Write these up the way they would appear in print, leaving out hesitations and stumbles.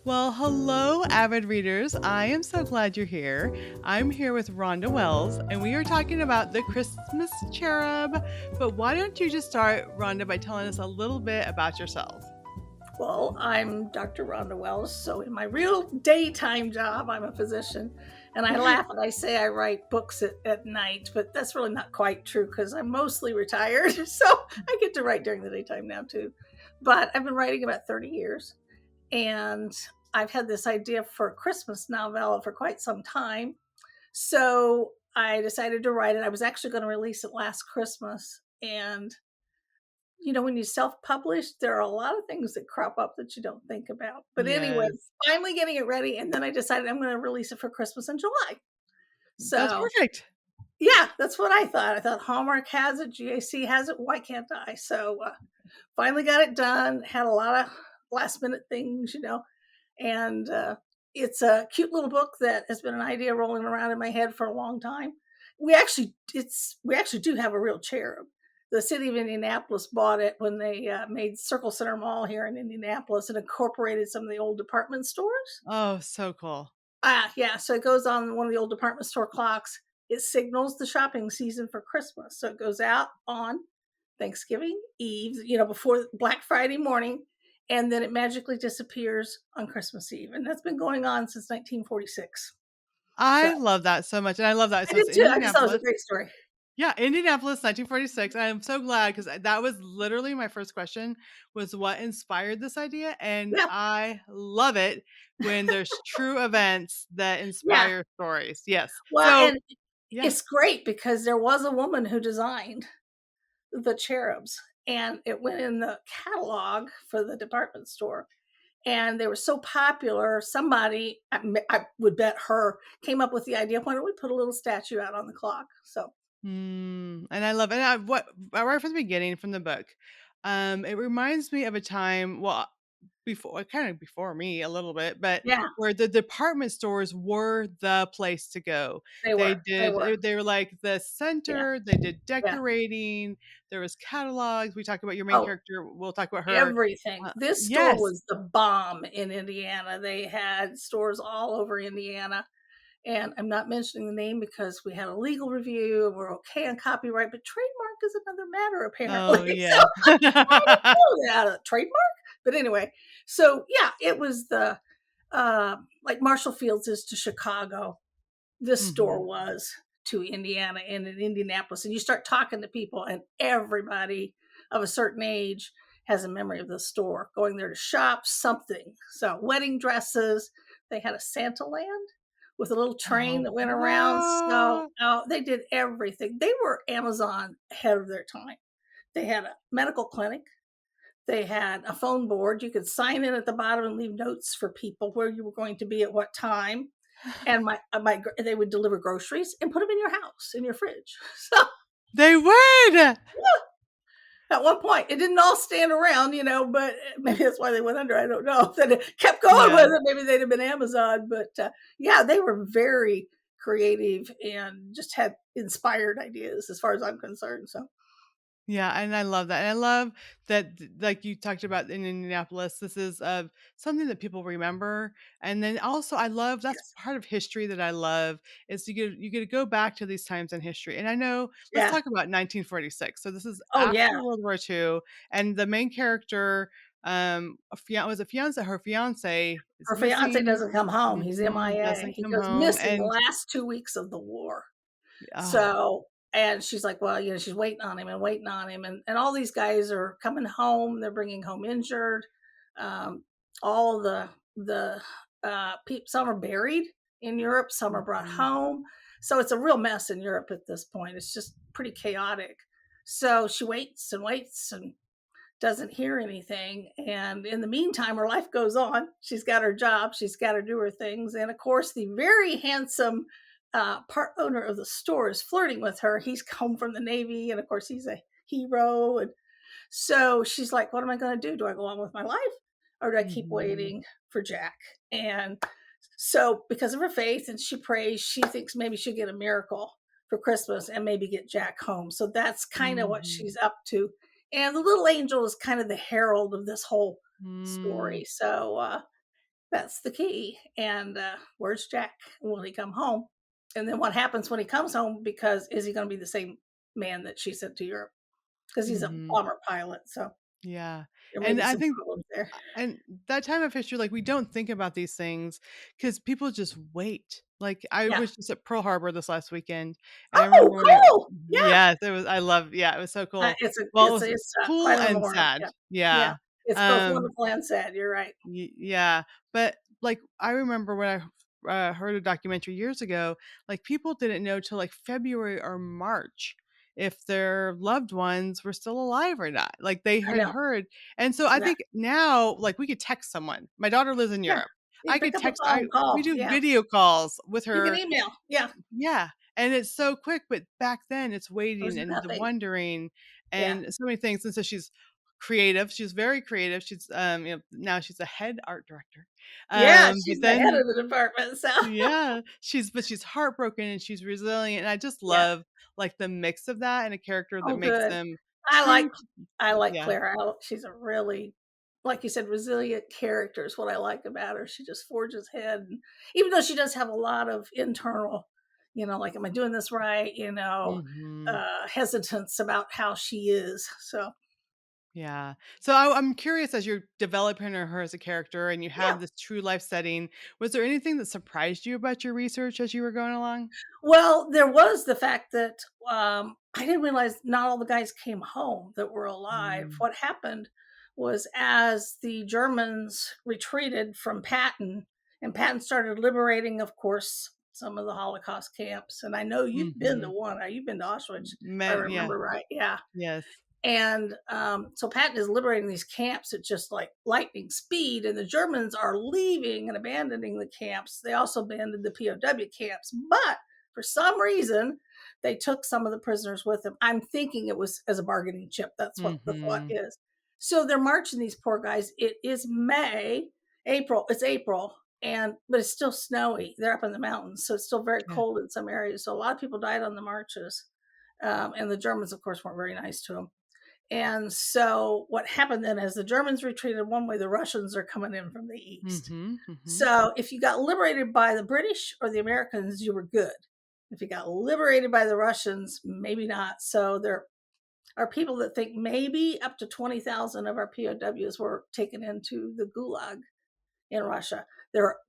Well, hello, avid readers. I am so glad you're here. I'm here with Rhonda Wells, and we are talking about the Christmas Cherub. But why don't you just start, Rhonda, by telling us a little bit about yourself? Well, I'm Dr. Ronda Wells. So, in my real daytime job, I'm a physician. And I laugh and I say I write books at night, but that's really not quite true because I'm mostly retired. So, I get to write during the daytime now, too. But I've been writing about 30 years. And I've had this idea for a Christmas novella for quite some time. So, I decided to write it. I was actually going to release it last Christmas. And when you self-publish, there are a lot of things that crop up that you don't think about. But anyway, Yes, finally getting it ready, and then I decided I'm going to release it for Christmas in July. that's So, perfect. yeah, that's what I thought. I thought Hallmark has it, GAC has it. Why can't I? So, finally got it done. Had a lot of last minute things, and it's a cute little book that has been an idea rolling around in my head for a long time. We actually do have a real cherub. The city of Indianapolis bought it when they made Circle Center Mall here in Indianapolis and incorporated some of the old department stores. Oh, so cool. Yeah, so it goes on one of the old department store clocks. It signals the shopping season for Christmas. So it goes out on Thanksgiving Eve, before Black Friday morning, and then it magically disappears on Christmas Eve. And that's been going on since 1946. So I love that so much. And I love that. I So it's did too. I just thought it was a Indianapolis. great story. Yeah, Indianapolis, 1946. I'm so glad because that was literally my first question was what inspired this idea. And Yeah, I love it when there's true events that yeah. inspire stories. Yes. Well, So, and yeah. it's great because there was a woman who designed the cherubs, and it went in the catalog for the department store. And they were so popular, somebody, I would bet her, came up with the idea, why don't we put a little statue out on the clock? So, And I love it. What right from the beginning from the book, it reminds me of a time. Well, before kind of before me a little bit, but yeah, where the department stores were the place to go. they They were. They did. were. They were like the Yeah, center. They did yeah. decorating. There was catalogs. We talk about your main Oh, character. We'll talk about her. everything. This store Yes. was the bomb in Indiana. They had stores all over Indiana. And I'm not mentioning the name because we had a legal review and we're okay on copyright, but trademark is another matter, Oh apparently. So yeah. I didn't know that a trademark. But anyway, so yeah, it was the like Marshall Fields is to Chicago. This store hmm was to Indiana and in Indianapolis. And you start talking to people, and everybody of a certain age has a memory of the store, going there to shop something. So wedding dresses, they had a Santa land with a little train Oh, that went around. So what? they did everything. They were Amazon ahead of their time. They had a medical clinic. They had a phone board. You could sign in at the bottom and leave notes for people where you were going to be at what time. And they would deliver groceries and put them in your house, in your fridge. So They would. at one point, it didn't all stand around, but maybe that's why they went under. I don't know. If they kept going Yeah. with it, maybe they'd have been Amazon. But yeah, they were very creative and just had inspired ideas as far as I'm concerned. So, Yeah, and I love that. And I love that, like you talked about in Indianapolis, this is something that people remember. And then also, I love that's yes. part of history that I love is you get to go back to these times in history. And I know, let's Yeah. talk about 1946. So this is Oh, after yeah. World War II, and the main character, was a fiance. Her fiance is Her fiance missing, doesn't come home. He's MIA. doesn't He come goes home, missing the and last 2 weeks of the war. oh, So, and she's like, well, she's waiting on him and waiting on him. And all these guys are coming home. They're bringing home injured. Um, all some are buried in Europe. Some are brought mhm. home. So it's a real mess in Europe at this point. It's just pretty chaotic. So she waits and waits and doesn't hear anything. And in the meantime, her life goes on. She's got her job. She's got to do her things. And of course, the very handsome part owner of the store is flirting with her. He's home from the Navy. And of course, he's a hero. And so she's like, what am I going to do? Do I go on with my life or do I keep Mhm. waiting for Jack? And so, because of her faith and she prays, she thinks maybe she'll get a miracle for Christmas and maybe get Jack home. So, that's kind of what Mhm. she's up to. And the little angel is kind of the herald of this whole Mm. story. So, That's the key. And where's Jack? Will he come home? And then what happens when he comes home? Because is he going to be the same man that she sent to Europe? Because he's a Mhm. bomber pilot, so Yeah. there may And be I some think problems there. and that time of history, like, we don't think about these things because people just wait. Like, I Yeah. was just at Pearl Harbor this last weekend, and I Oh, remember when I cool. Yeah. yes, it was I love yeah, it was so cool. It's a Well, it was quite cool a and memorial. sad. Yeah. Yeah. Yeah. It's both Um, wonderful and sad. You're right. yeah, but, like, I remember when I, heard a documentary years ago, like, people didn't know till, like, February or March if their loved ones were still alive or not. Like, they I had know. heard and so I Yeah. think now, like, we could text someone. My daughter lives in Yeah. Europe. You I pick could up a text I phone, we call. do Yeah. video calls with You can her email. Yeah. yeah, and it's so quick, but back then it's There was waiting and the nothing. wondering Yeah. and so many things, and so she's creative, she's very creative, she's, now she's a head art director, Yeah. but She's the head then of the department. So, yeah, she's heartbroken and she's resilient, and I just yeah. love, like, the mix of that and a character that Oh, makes good. them I like true I like yeah, Clara. She's a really, like you said, resilient character is what I like about her. She just forges ahead, and even though she does have a lot of internal, like, am I doing this right? mhm. Hesitance about how she is. So Yeah. So I'm curious as you're developing her as a character and you yeah. have this true life setting, was there anything that surprised you about your research as you were going along? Well, there was the fact that I didn't realize not all the guys came home that were alive. Mm. What happened was as the Germans retreated from Patton, and Patton started liberating, of course, some of the Holocaust camps. And I know you've been to Mhm. one. You've been to Auschwitz, if I Yeah. remember right. Yeah. Yes. And so Patton is liberating these camps at just like lightning speed, and the Germans are leaving and abandoning the camps. They also abandoned the POW camps, but for some reason, they took some of the prisoners with them. I'm thinking it was as a bargaining chip. That's what the thought Mhm. is. So they're marching these poor guys. It is April. It's April, and but it's still snowy. They're up in the mountains, so it's still very Yeah. cold in some areas. So a lot of people died on the marches, and the Germans, of course, weren't very nice to them. And so what happened then is the Germans retreated one way, the Russians are coming in from the east. Mhm. Mhm. So if you got liberated by the British or the Americans, you were good. If you got liberated by the Russians, maybe not. So there are people that think maybe up to 20,000 of our POWs were taken into the Gulag in Russia.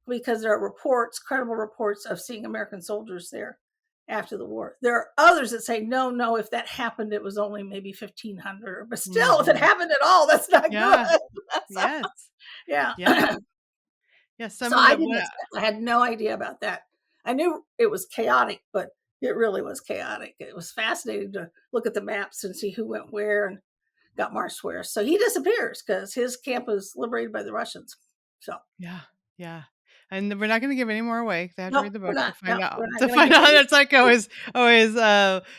Because there are reports, credible reports of seeing American soldiers there after the war. There are others that say no, no. If that happened, it was only maybe 1,500. But still, if it Mhm. happened at all, that's not good. Yeah. So, Yes. yeah. Yeah. Yeah, some So of I the didn't what expect. I had no idea about that. I knew it was chaotic, but it really was chaotic. It was fascinating to look at the maps and see who went where and got marched where. So he disappears because his camp was liberated by the Russians. So yeah. Yeah. And we're not gonna give any more away. They have to nope, read the we're book not. No, we're not to going to find give out. any. It's like always,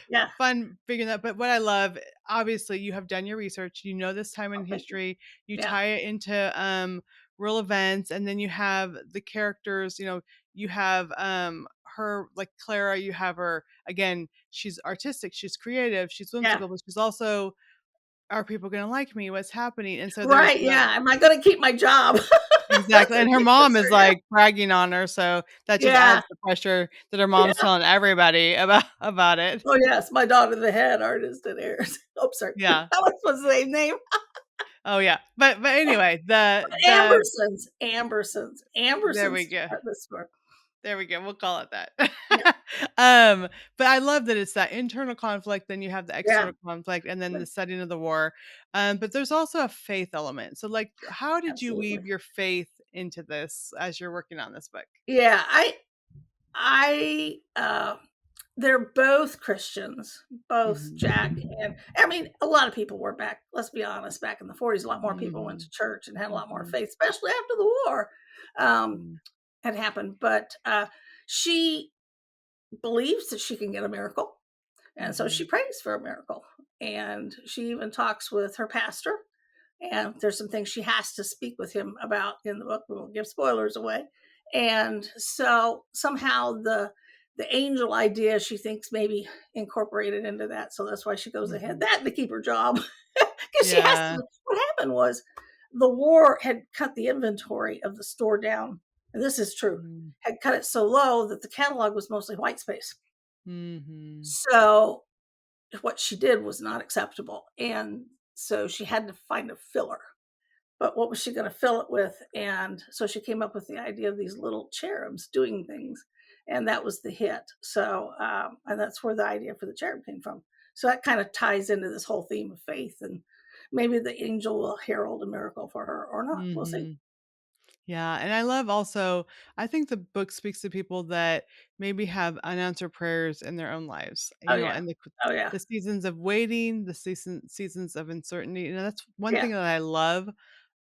Yeah, fun figuring that but what I love, obviously, you have done your research, you know this time oh, in thank you. history, you Yeah, tie it into, real events, and then you have the characters, you have, her like Clara, you have her again, she's artistic, she's creative, she's yeah. whimsical, but she's also, "Are people gonna like me? What's happening?" And so there's Right, the yeah. Am I going to keep my job? exactly, That's a and her big mom is, concern. Yeah, like, bragging on her, so that just yeah, adds the pressure that her mom's yeah. telling everybody about it. Oh yes, my daughter, the head artist at Ayers. Oh, sorry. Yeah. I was supposed to say name. Oh, yeah. But anyway, the there we Ambersons go. are the store. There we go, we'll call it that. Yeah, But I love that it's that internal conflict, then you have the yeah, external conflict, and then the setting of the war. But there's also a faith element. So, like, how did you absolutely. weave your faith into this as you're working on this book? Yeah, I they're both Christians, both Jack Mhm. and I mean, a lot of people were back, let's be honest, back in the 40s, a lot more people went Mhm. to church and had a lot more Mhm. faith, especially after the war Mm. had happened. But she believes that she can get a miracle. And so she Mhm. prays for a miracle. And she even talks with her pastor. And there's some things she has to speak with him about in the book. We won't give spoilers away. And so somehow the angel idea she thinks maybe incorporated into that. So that's why she goes ahead. Mhm. That and to keep her job. Because she has Yeah. to. What happened was the war had cut the inventory of the store down, and this is true, Mm. had cut it so low that the catalog was mostly white space. Mm-hmm. So what she did was not acceptable, and so she had to find a filler. But what was she going to fill it with? And so she came up with the idea of these little cherubs doing things, and that was the hit. So, and that's where the idea for the cherub came from. So that kind of ties into this whole theme of faith, and maybe the angel will herald a miracle for her or not. We'll see. Mm-hmm. Yeah, and I love also I think the book speaks to people that maybe have unanswered prayers in their own lives, Oh yeah, and oh yeah, the seasons of waiting, the seasons of uncertainty. That's one yeah, thing that I love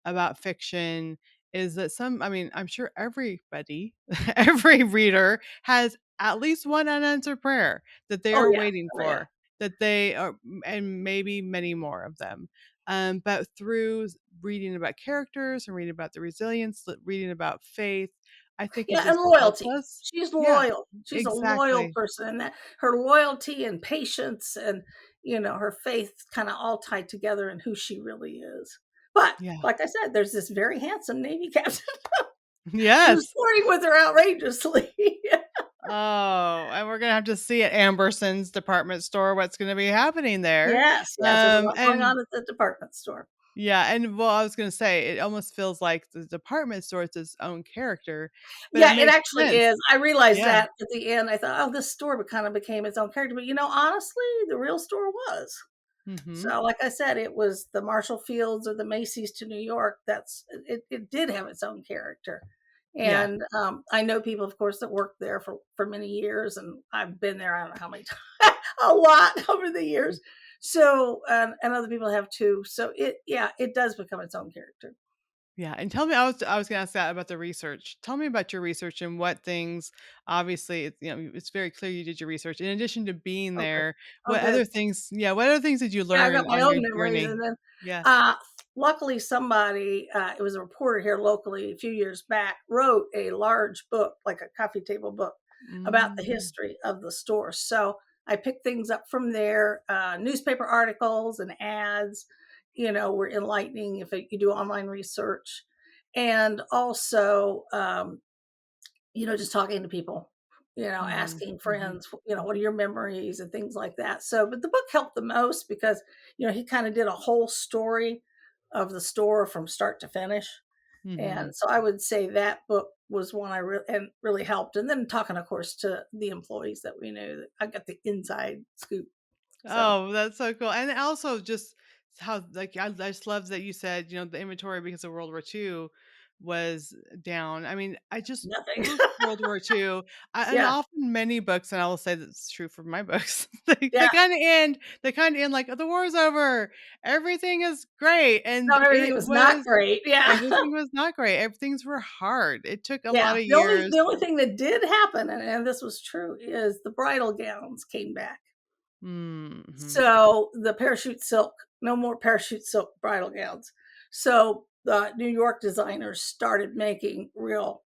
about fiction is that I mean, I'm sure everybody, every reader has at least one unanswered prayer that they oh are yeah, waiting oh yeah. for, that they are, and maybe many more of them. But through reading about characters and reading about the resilience, reading about faith, I think it Yeah, and just helps loyalty. us. She's Yeah, loyal. She's a loyal exactly. person, and that her loyalty and patience and her faith kind of all tied together in who she really is. But Yeah. like I said, there's this very handsome Navy captain who's Yes. flirting with her outrageously. Oh, and we're gonna have to see at Amberson's department store what's gonna be happening there. Yes, yes, there's a lot going And on at the department store. yeah, and well, I was gonna say it almost feels like the department store is its own character, but it Yeah, it makes actually sense. is. I realized Yeah. that at the end. I thought, oh, this store kind of became its own character. But honestly, the real store was. Mhm. So, like I said, it was the Marshall Fields or the Macy's to New York. It did have its own character, Yeah. and I know people, of course, that worked there for many years, and I've been there. I don't know how many times, a lot over the years. So, and other people have too. So it does become its own character. Yeah, and tell me, I was gonna ask that about the research. Tell me about your research and what things. Obviously, it's very clear you did your research. In addition to being Okay. there, Oh, what good. other things? Yeah, what other things did you Yeah, I learn got my on own your memories, journey? and then Yeah. uh, luckily somebody, it was a reporter here locally a few years back, wrote a large book, like a coffee table book, about the Mm, history of the store. So I picked things up from there. Newspaper articles and ads, were enlightening if you do online research, and also just talking to people, mm, asking mhm. friends, what are your memories and things like that. So, but the book helped the most because, he kind of did a whole story of the store from start to finish. Mhm. And so I would say that book was one really helped. And then talking, of course, to the employees that we knew, that I got the inside scoop. So Oh, that's so cool. And also just how like I just love that you said, the inventory because of World War II was down. I mean, I just nothing. post World War II, and Yeah. often many books, and I will say that's true for my books. Yeah. They kind of end like the war's over, everything is great, No, and everything was not great. Yeah. everything was not great. Everything's were hard. It took a lot Yeah. of The years. only thing that did happen, and this was true, is the bridal gowns came back. Hmm. So the parachute silk, no more parachute silk bridal gowns. So the New York designers started making real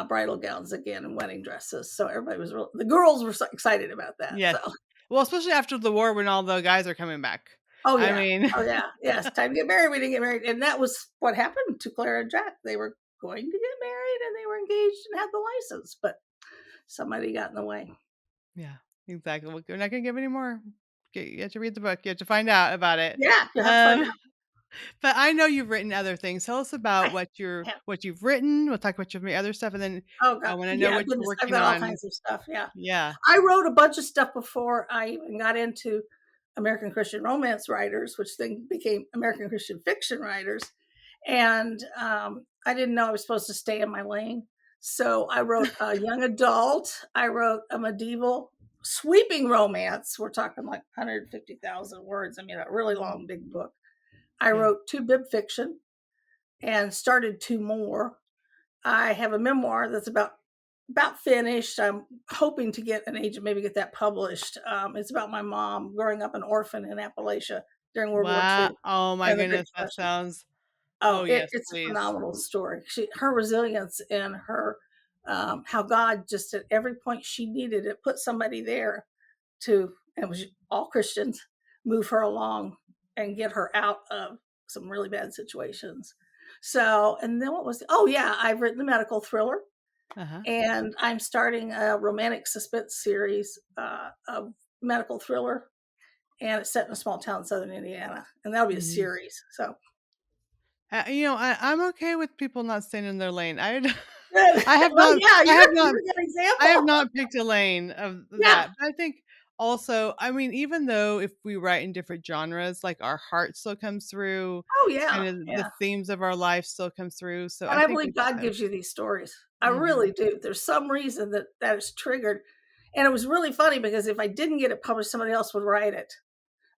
bridal gowns again and wedding dresses. So everybody the girls were so excited about that. So, Yes. Well, especially after the war when all the guys are coming back. oh I yeah, mean, oh yeah, yes, time to get married. We didn't get married, and that was what happened to Claire and Jack. They were going to get married, and they were engaged and had the license, but somebody got in the way. yeah, exactly. We're not gonna give any more. You have to read the book. You have to find out about it. Yeah, you have to find Um, out. but I know you've written other things. Tell us about I have. what you've written. We'll talk about your other stuff, and then Oh I god, want to know yeah, what you're goodness, I've working got all on. kinds of stuff. Yeah. Yeah. I wrote a bunch of stuff before I even got into American Christian romance writers, which then became American Christian fiction writers. And I didn't know I was supposed to stay in my lane. So I wrote a young adult, I wrote a medieval sweeping romance. We're talking like 150,000 words. I mean, a really long, big book. I Yeah. wrote two bib fiction and started two more. I have a memoir that's about finished. I'm hoping to get an agent, maybe get that published. It's about my mom growing up an orphan in Appalachia during World War Wow. II Oh my and the Great goodness, that Depression. sounds. Oh, Oh yes, it's a please. phenomenal story. Her resilience and her how God just at every point she needed it put somebody there to, and it was all Christians, move her along and get her out of some really bad situations. So, and then what was oh yeah, I've written a medical thriller, Uh-huh. and I'm starting a romantic suspense series of medical thriller, and it's set in a small town in southern Indiana, and that'll be a Mhm. series. So I'm okay with people not staying in their lane. good. I have Well, not yeah, I have you're not a good I have example. not picked a lane of Yeah. that. But I think also, I mean, even though if we write in different genres, like our heart still comes through, Oh yeah, kind of the yeah. themes of our life still comes through. So And I I think believe it's God gives you these stories. I really mhm. do. There's some reason that that is triggered. And it was really funny because if I didn't get it published, somebody else would write it.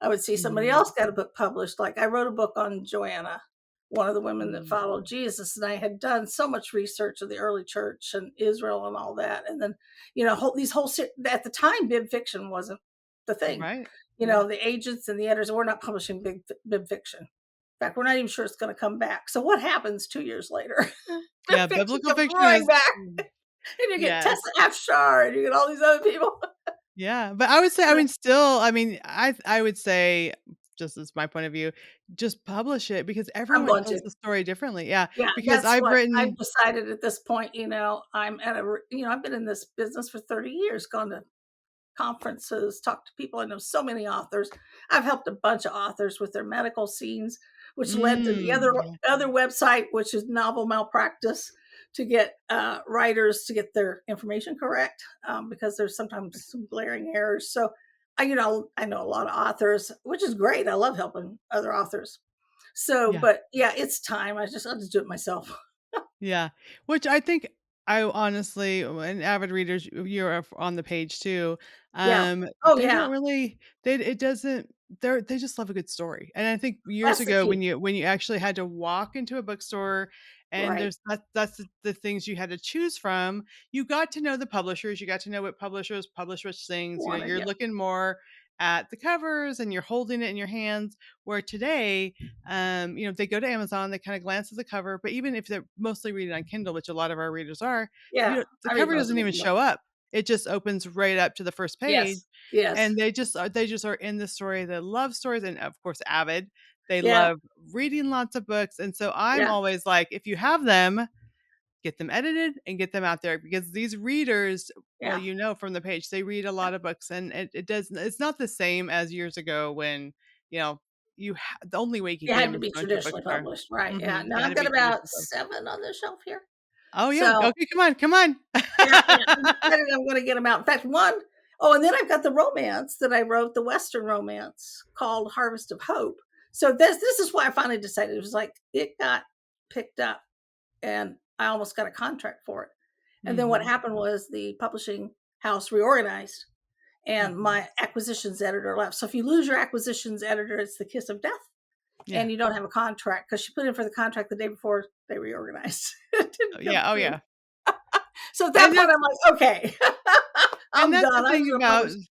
I would see somebody Mhm. else got a book published. Like I wrote a book on Joanna, one of the women that Mhm. followed Jesus, and I had done so much research of the early church and Israel and all that. And then, these whole at the time, bib fiction wasn't the thing. Right. Yeah. The agents and the editors were not publishing bib fiction. In fact, we're not even sure it's going to come back. So what happens 2 years later? Bib Yeah, fiction biblical comes fiction roaring is back, mm, and you get yes. Tessa Afshar, and you get all these other people. Yeah, but I would say, I mean, still, I mean, I would say, just as my point of view, just publish it because I'm everyone going tells to. the story differently. Yeah, Yeah, because that's I've what I've written decided at this point. I'm at I've been in this business for 30 years, gone to conferences, talked to people. I know so many authors. I've helped a bunch of authors with their medical scenes, which led to the yeah, other website, which is Novel Malpractice, to get writers to get their information correct, because there's sometimes some glaring errors. So I know a lot of authors, which is great. I love helping other authors. So, yeah. but yeah, it's time. I'll just do it myself. Yeah, which I think I honestly and avid readers, you're on the page too. Yeah. Oh They don't yeah. really it doesn't they just love a good story. And I think years That's the ago key. when you actually had to walk into a bookstore and Right. that's the things you had to choose from, you got to know the publishers, you got to know what publishers publish which things, Wanted, you're yeah. looking more at the covers and you're holding it in your hands where today they go to Amazon, they kind of glance at the cover, but even if they're mostly reading on Kindle, which a lot of our readers are, Yeah. the I read cover most doesn't of even it. show up. It just opens right up to the first page, Yes. Yes. and they just are in the story. They love stories, and of course, avid. They Yeah. love reading lots of books, and so I'm Yeah. always like, if you have them, get them edited and get them out there because these readers, well, Yeah. from the page, they read a lot of books, and it's not the same as years ago when you know the only way you can It get had them to is be going to a traditionally bookstore. published, right, yeah. Now It had I've to got be about traditionally published. 7 on the shelf here. Oh yeah, So, okay, come on. yeah, yeah, I'm excited I'm gonna get them out. In fact, and then I've got the romance that I wrote, the Western romance called Harvest of Hope. So this is why I finally decided. It was like, it got picked up, and I almost got a contract for it. And then what Mhm, happened was the publishing house reorganized, and mhm. my acquisitions editor left. So if you lose your acquisitions editor, it's the kiss of death, Yeah. and you don't have a contract because she put in for the contract the day before they reorganized. It didn't come Oh through. yeah. So at that And point, that's I'm like, okay, and I'm that's the done. I'm thing going to about publish.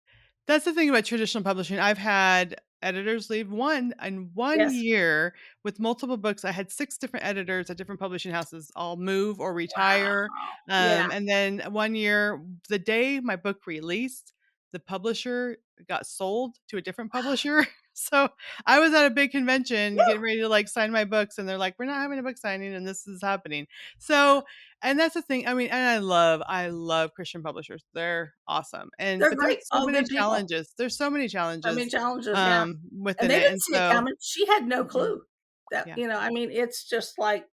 traditional publishing. I've had editors leave in 1 Yes. year with multiple books. I had 6 different editors at different publishing houses all move or retire. Wow. Yeah. And then 1 year, the day my book released, the publisher got sold to a different publisher. So I was at a big convention getting ready to like sign my books, and they're like, "We're not having a book signing, and this is happening." So, and that's the thing. I mean, and I love Christian publishers. They're awesome. And They're but there's great. so All many good people. challenges. There's so many So many challenges challenges. Yeah. And within they it. didn't And see it so coming. She had no mhm, clue that, yeah. I mean, it's just like,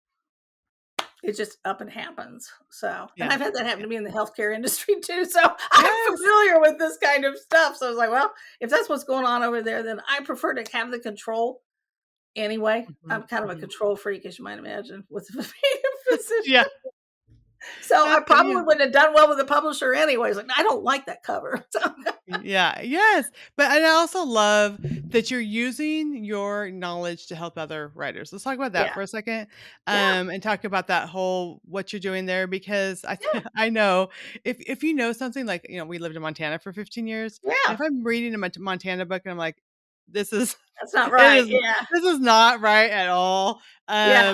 it just up and happens. So, and Yeah. I've had that happen Yeah. to me in the healthcare industry too. So I'm Yes. familiar with this kind of stuff. So I was like, well, if that's what's going on over there, then I prefer to have the control anyway. I'm Mhm, kind of a mhm. control freak, as you might imagine, with being a Yeah. physician. So I Yeah. probably wouldn't have done well with the publisher anyways. Like, I don't like that cover. So, Yeah, yes, but and I also love that you're using your knowledge to help other writers. Let's talk about that yeah, for a second, yeah, and talk about that whole what you're doing there because yeah, I know if you know something like we lived in Montana for 15 years, and yeah. if I'm reading a Montana book and I'm like, this is That's not it right. is Yeah, this is not right at all. yeah.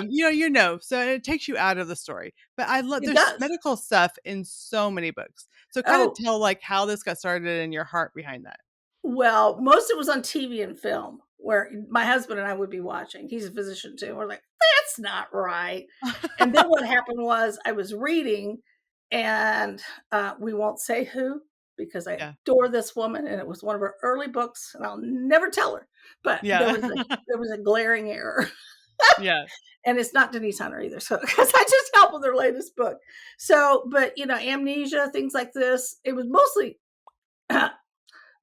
So it takes you out of the story. But I love It there's does. medical stuff in so many books. So kind of Oh, tell like how this got started and your heart behind that. well, most of it was on TV and film. where my husband and I would be watching. He's a physician too. We're like, that's not right. And then what happened was I was reading, and we won't say who because I Yeah. adore this woman, and it was one of her early books, and I'll never tell her. But Yeah. there was a glaring error, Yeah. and it's not Denise Hunter either. So because I just helped with her latest book. So, but amnesia, things like this. It was mostly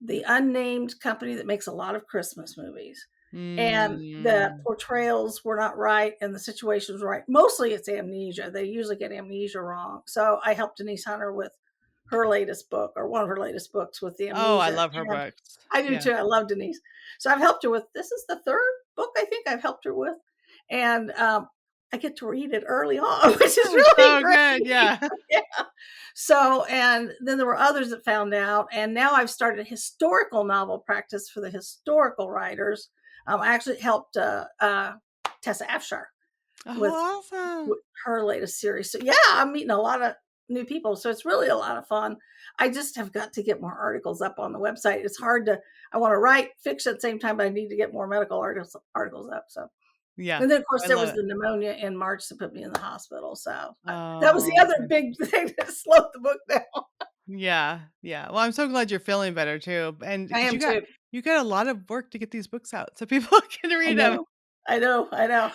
the unnamed company that makes a lot of Christmas movies. And the Mm. portrayals were not right and the situations were right. Mostly it's amnesia. They usually get amnesia wrong. So I helped Denise Hunter with her latest book, or one of her latest books, with the Oh, I amnesia. love her And books. I do Yeah. too. I love Denise. So I've helped her with, this is the third book I think I've helped her with. And I get to read it early on, which is Oh, really so good. great. Yeah. Yeah. So, and then there were others that found out, and now I've started historical novel practice for the historical writers. I actually helped Tessa Afshar with, Oh, awesome. with her latest series. So, yeah, I'm meeting a lot of new people. So, it's really a lot of fun. I just have got to get more articles up on the website. It's hard to, I want to write fiction at the same time, but I need to get more medical articles up. So, Yeah. and then, of course, I there love was it. the pneumonia in March that put me in the hospital. So that was the Oh, other big thing that slowed the book down. yeah. Yeah. Well, I'm so glad you're feeling better too. And I because am too. you got a lot of work to get these books out so people can I read them. know. I know. I know.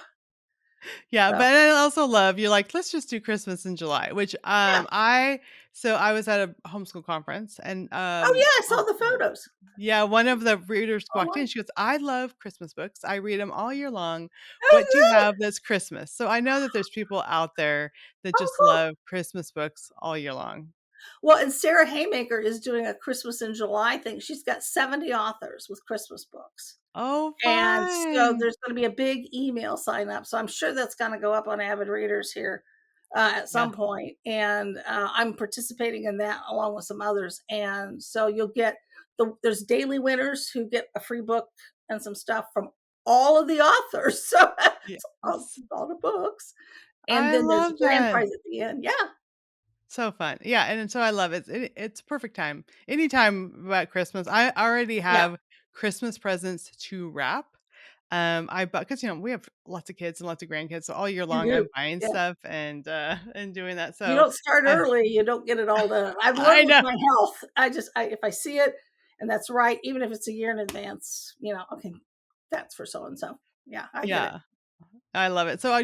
Yeah, So but I also love you're like, "Let's just do Christmas in July," which, yeah. I was at a homeschool conference and, Oh yeah, I saw the photos. yeah, one of the readers Oh walked my. in, she goes, "I love Christmas books. I read them all year long. What do you Oh have this Christmas?" So I know that there's people out there that oh just cool. love Christmas books all year long. Well, and Sarah Haymaker is doing a Christmas in July thing. She's got 70 authors with Christmas books. Oh, And so fun. there's going to be a big email sign up. So I'm sure that's going to go up on Avid Readers here at Yeah, some point. And I'm participating in that along with some others. And so you'll get there's daily winners who get a free book and some stuff from all of the authors. So it's yes. all the books. And I then there's a love grand that. prize at the end. Yeah. So fun. Yeah, and so I love it. It's perfect time. Anytime about Christmas, I already Yeah. have Christmas presents to wrap. I bought because we have lots of kids and lots of grandkids, so all year You long do. I'm buying Yeah. stuff and doing that. You So don't start I early, you don't get it all done. I've I learned with know. my health, if I see it and that's right, even if it's a year in advance, okay, that's for so and so. Yeah, I get it. Yeah, I love it. So I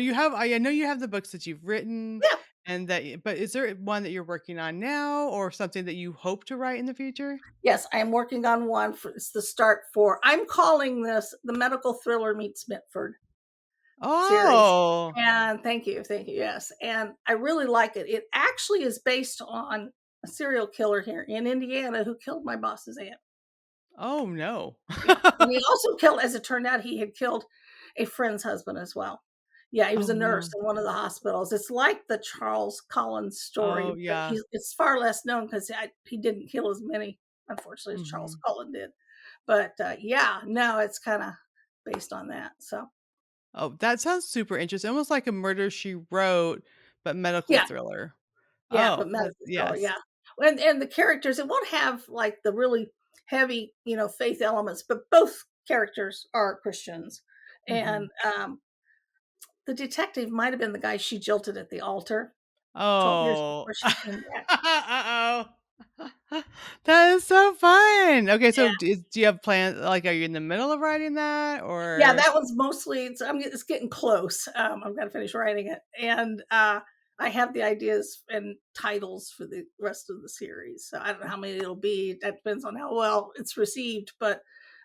know you have the books that you've written Yeah. and but is there one that you're working on now or something that you hope to write in the future? Yes, I am working on one for it's the start for I'm calling this the medical thriller meets Mitford series. Oh. And thank you, thank you. Yes. And I really like it. It actually is based on a serial killer here in Indiana who killed my boss's aunt. Oh no. Yeah, and he also killed, as it turned out, he had killed a friend's husband as well. Yeah, he was Oh a nurse no. in one of the hospitals. It's like the Charles Collins Oh story, but yeah. it's far less known because he didn't kill as many, unfortunately, as Charles Mhm. Collins did. But yeah, no, it's kind of based on that. So Oh, that sounds super interesting, almost like a Murder, She Wrote, but medical yeah, thriller. yeah, Oh, but that's medical thriller, yes. yeah. And the characters, it won't have like the really heavy, faith elements, but both characters are Christians, Mhm. and the detective might have been the guy she jilted at the altar 12 years Oh. before she came back. Uh-oh. That is so fun. Okay, Yeah. so do you have plans like, are you in the middle of writing that Yeah, or that one's mostly it's getting close. I've gotta finish writing it, and, I have the ideas and titles for the rest of the series, so I don't know how many it'll be. That depends on how well it's received, but,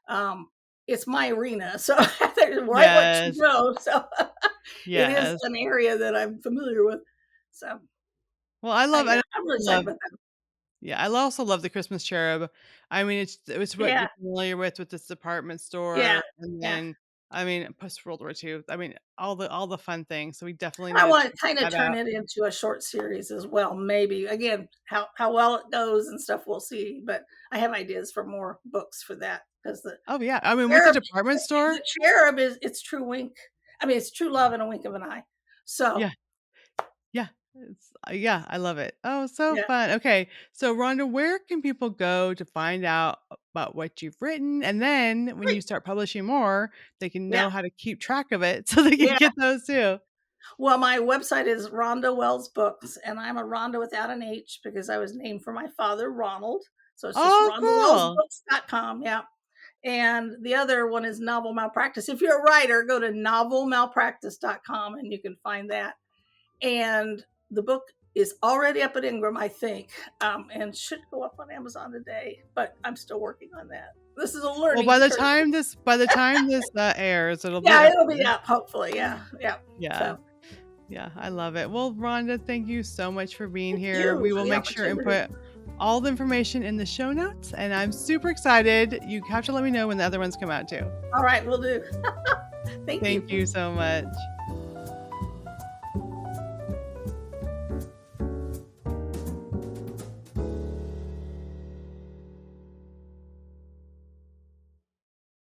um, it's my arena, so I write what you Yes. know, so it is Yes. an area that I'm familiar with. So, Well, I love yeah, I I'm really excited love about that. yeah, I also love the Christmas Cherub. I mean, it's what Yeah, you're familiar with this department yeah, store, and yeah. then, I mean, post World War II. I mean, all the fun things, so we definitely And I need to want check to kind of that turn out. it into a short series as well. Maybe again, how well it goes and stuff, we'll see. But I have ideas for more books for that because Oh, yeah, I mean, with the cherub, department store the cherub is it's true wink. I mean, it's true love and a wink of an eye. So yeah, yeah. Yeah, I love it. Oh, so Yeah. fun. Okay, so Rhonda, where can people go to find out about what you've written? And then when you Great. start publishing more, they can Yeah. know how to keep track of it so they can Yeah. get those too. Well, my website is Ronda Wells Books, and I'm a Rhonda without an H because I was named for my father, Ronald. So it's just Oh, cool. rondawellsbooks.com. Yeah. And the other one is Novel Malpractice. If you're a writer, go to novelmalpractice.com and you can find that. And the book is already up at Ingram, I think, and should go up on Amazon today, but I'm still working on that. This is a Well, learning curve. by the time this airs, it'll be Yeah, up it'll be there. up, hopefully. Yeah. Yeah. Yeah. So Yeah, I love it. Well, Rhonda, thank you so much for being thank here. you We for will the make sure and opportunity. put all the information in the show notes, and I'm super excited. You have to let me know when the other ones come out too. All right, we'll do. Thank you. Thank you so much.